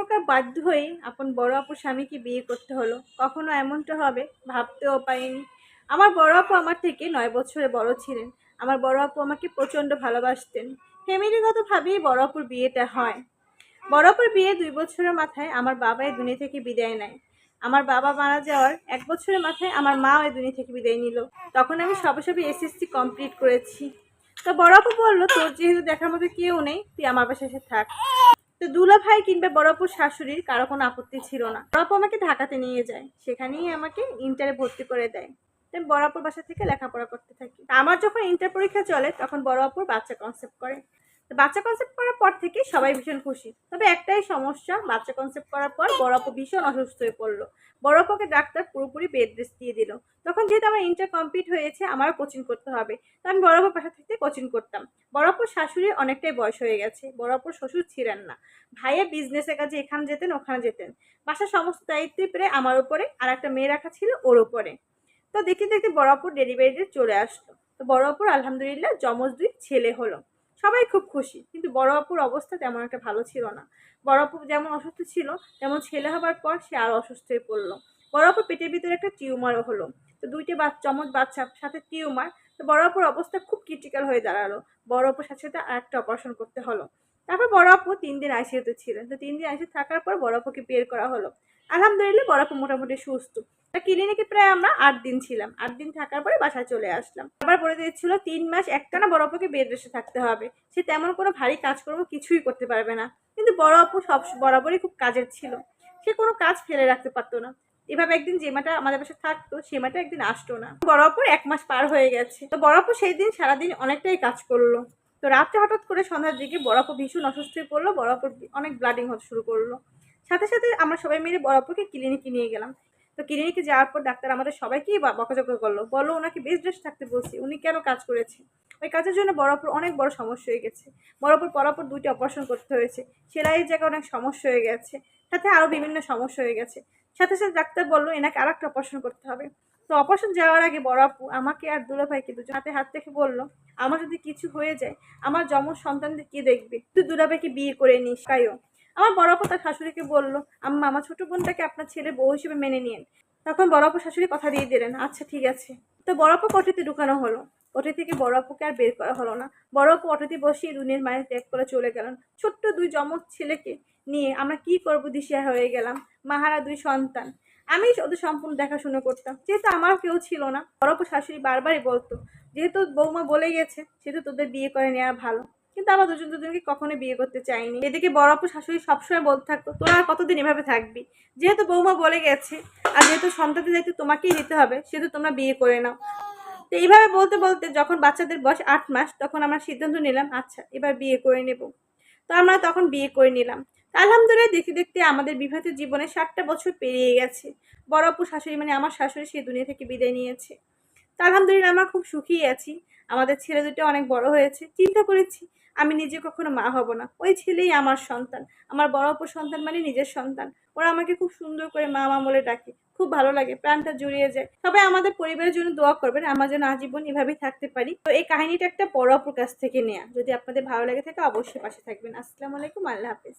প্রকার বাধ্য হয়েই আপন বড় আপুর স্বামীকে বিয়ে করতে হলো। কখনো এমনটা হবে ভাবতেও পারিনি। আমার বড় আপু আমার থেকে ৯ বছরের বড় ছিলেন। আমার বড় আপু আমাকে প্রচণ্ড ভালোবাসতেন। ফ্যামিলিগতভাবেই বড় আপুর বিয়েটা হয়। বড় আপুর বিয়ে ২ বছরের মাথায় আমার বাবা এই দুনিয়া থেকে বিদায় নেয়। আমার বাবা মারা যাওয়ার ১ বছরের মাথায় আমার মাও এই দুনিয়া থেকে বিদায় নিল। তখন আমি সবে সবে এসএসসি কমপ্লিট করেছি। তো বড় আপু বলল, তোর যেহেতু দেখার মতো কেউ নেই, তুই আমার বাসায় এসে থাক। তো দুলা ভাই কিংবা বড় আপুর শাশুড়ির কারো কোনো আপত্তি ছিল না। বড় আপু আমাকে ঢাকাতে নিয়ে যায়, সেখানেই আমাকে ইন্টারে ভর্তি করে দেয়। আমি বড় আপুর বাসা থেকে লেখাপড়া করতে থাকি। আমার যখন ইন্টার পরীক্ষা চলে তখন বড় আপুর বাচ্চা কনসেপ্ট করে। তো বাচ্চা কনসেপ্ট করার পর থেকে সবাই ভীষণ খুশি। তবে একটাই সমস্যা, বাচ্চা কনসেপ্ট করার পর বড় আপু ভীষণ অসুস্থ হয়ে পড়লো। বড় আপুকে ডাক্তার পুরোপুরি বেড রেস্ট দিয়ে দিল। তখন যেহেতু আমার ইন্টার কমপ্লিট হয়েছে, আমারও কোচিং করতে হবে। তো আমি বড় আপুর বাসা থেকে কোচিং করতাম। বড় আপুর শাশুড়ির অনেকটাই বয়স হয়ে গেছে। বড় আপুর শ্বশুর ছিলেন না। ভাইয়া বিজনেসের কাজে এখানে যেতেন ওখানে যেতেন। বাসার সমস্ত দায়িত্বই প্রায় আমার উপরে, আর একটা মেয়ে রাখা ছিল ওর উপরে। তো দেখতে দেখতে বড় আপুর ডেলিভারি ডেট চলে আসলো। তো বড় আপুর আলহামদুলিল্লাহ যমজ ২ ছেলে হলো। সবাই খুব খুশি, কিন্তু বড় আপুর অবস্থা তেমন একটা ভালো ছিল না। বড় আপু যেমন অসুস্থ ছিল, তেমন ছেলে হবার পর সে আরো অসুস্থ হয়ে পড়লো। বড় আপুর পেটের ভিতরে একটা টিউমারও হলো। তো ২টা যমজ বাচ্চার সাথে টিউমার। তো বড় আপুর অবস্থা খুব ক্রিটিক্যাল হয়ে দাঁড়ালো। বড় আপুর সাথে সাথে আরেকটা অপারেশন করতে হলো। তারপর বড় আপু ৩ দিন আইসিইউতে ছিলেন। তো ৩ দিন আইসিইউ থাকার পর বড় আপুকে বের করা হলো। আলহামদুলিল্লাহ বড় আপু মোটামুটি সুস্থ। ক্লিনিকে প্রায় আমরা ৮ দিন ছিলাম। ৮ দিন থাকার পরে বাসায় চলে আসলাম। আবার বলে দিয়েছিল ৩ মাস একটানা বড় আপুকে বেড রেস্টে থাকতে হবে। সে তেমন কোনো ভারী কাজকর্ম কিছুই করতে পারবে না। কিন্তু বড় আপু সব বরাবরই খুব কাজের ছিল। সে কোনো কাজ ফেলে রাখতে পারতো না। এভাবে একদিন যে মাটা আমাদের বাসায় থাকতো, সে মাটা একদিন আসতো না। বড় আপুর ১ মাস পার হয়ে গেছে। তো বড় আপু সেই দিন সারাদিন অনেকটাই কাজ করলো। তো রাত্রে হঠাৎ করে সন্ধ্যার দিকে বড় আপু ভীষণ অসুস্থ হয়ে পড়লো। বড় আপুর অনেক ব্লিডিং হতে শুরু করলো। সাথে সাথে আমরা সবাই মিলে বড় আপুকে ক্লিনিকে নিয়ে গেলাম। তো ক্লিনিকে যাওয়ার পর ডাক্তার আমাদের সবাইকেই বকাঝকা করলো, বললো ওনাকে বেড রেস্ট থাকতে বলছি, উনি কেন কাজ করেছে। ওই কাজের জন্য বড় আপুর অনেক বড় সমস্যা হয়ে গেছে। বড় আপুর পরাপর ২টি অপারেশন করতে হয়েছে। সেলাইয়ের জায়গায় অনেক সমস্যা হয়ে গেছে। সাথে আরও বিভিন্ন সমস্যা হয়ে গেছে। সাথে সাথে ডাক্তার বললো এনাকে আরেকটা অপারেশন করতে হবে। তো অপারেশন যাওয়ার আগে বড় আপু আমাকে আর দুলা ভাইকে দুজন হাতে হাত রেখে বললো, আমার যদি কিছু হয়ে যায় আমার যমজ সন্তানদের কে দেখবে, তুই দুলা ভাইকে বিয়ে করে নিস কাইও। আমার বড় আপু তার শাশুড়িকে বললো, আম্মা আমার ছোট বোনটাকে আপনার ছেলে বউ হিসেবে মেনে নিন। তখন বড় আপু শাশুড়ি কথা দিয়ে দিলেন, আচ্ছা ঠিক আছে। তো বড় আপু অটোতে ঢুকানো হলো। অটো থেকে বড় আপুকে আর বের করা হলো না। বড় আপু অটোতে বসিয়ে দুনিয়ার মায়ের ত্যাগ করে চলে গেলেন। ছোট্ট ২ যমজ ছেলেকে নিয়ে আমরা কি করবো দিশেহারা হয়ে গেলাম। মাহারা ২ সন্তান। আমি ওদের সম্পূর্ণ দেখাশোনা করতাম, যেহেতু আমার কেউ ছিল না। বড় আপু শাশুড়ি বারবারই বলতো, যেহেতু বৌমা বলে গেছে সেহেতু তোদের বিয়ে করে নেওয়া ভালো। কিন্তু আমরা দুজন দুজনকে কখনোই বিয়ে করতে চাইনি। এদিকে বড় আপু শাশুড়ি সবসময় বলতে থাকতো, তোরা আর কতদিন এভাবে থাকবি, যেহেতু বৌমা বলে গেছে আর যেহেতু সন্তানদের দায়িত্ব তোমাকেই দিতে হবে, সেহেতু তোমরা বিয়ে করে নাও। তো এইভাবে বলতে বলতে যখন বাচ্চাদের বয়স ৮ মাস, তখন আমরা সিদ্ধান্ত নিলাম আচ্ছা এবার বিয়ে করে নেব। তো আমরা তখন বিয়ে করে নিলাম। আলহামদুলিল্লাহ দেখতে দেখতে আমাদের বিবাহিত জীবনে ৭টা বছর পেরিয়ে গেছে। বড় আপু শাশুড়ি মানে আমার শাশুড়ি সেই দুনিয়া থেকে বিদায় নিয়েছে। তো আলহামদুলিল্লাহ আমরা খুব সুখী আছি। আমাদের ছেলে দুটো অনেক বড় হয়েছে। চিন্তা করেছি আমি নিজে কখনো মা হব না, ওই ছেলেই আমার সন্তান। আমার বড় আপুর সন্তান মানে নিজের সন্তান। ওরা আমাকে খুব সুন্দর করে মা মা বলে ডাকে। খুব ভালো লাগে, প্রাণটা জুড়িয়ে যায়। সবাই আমাদের পরিবারের জন্য দোয়া করবেন, আমরা যেন আজীবন এভাবেই থাকতে পারি। তো এই কাহিনীটা একটা বড় আপুর কাছ থেকে নেয়া। যদি আপনাদের ভালো লেগে থাকে অবশ্যই পাশে থাকবেন। আসসালামু আলাইকুম, আল্লাহ হাফেজ।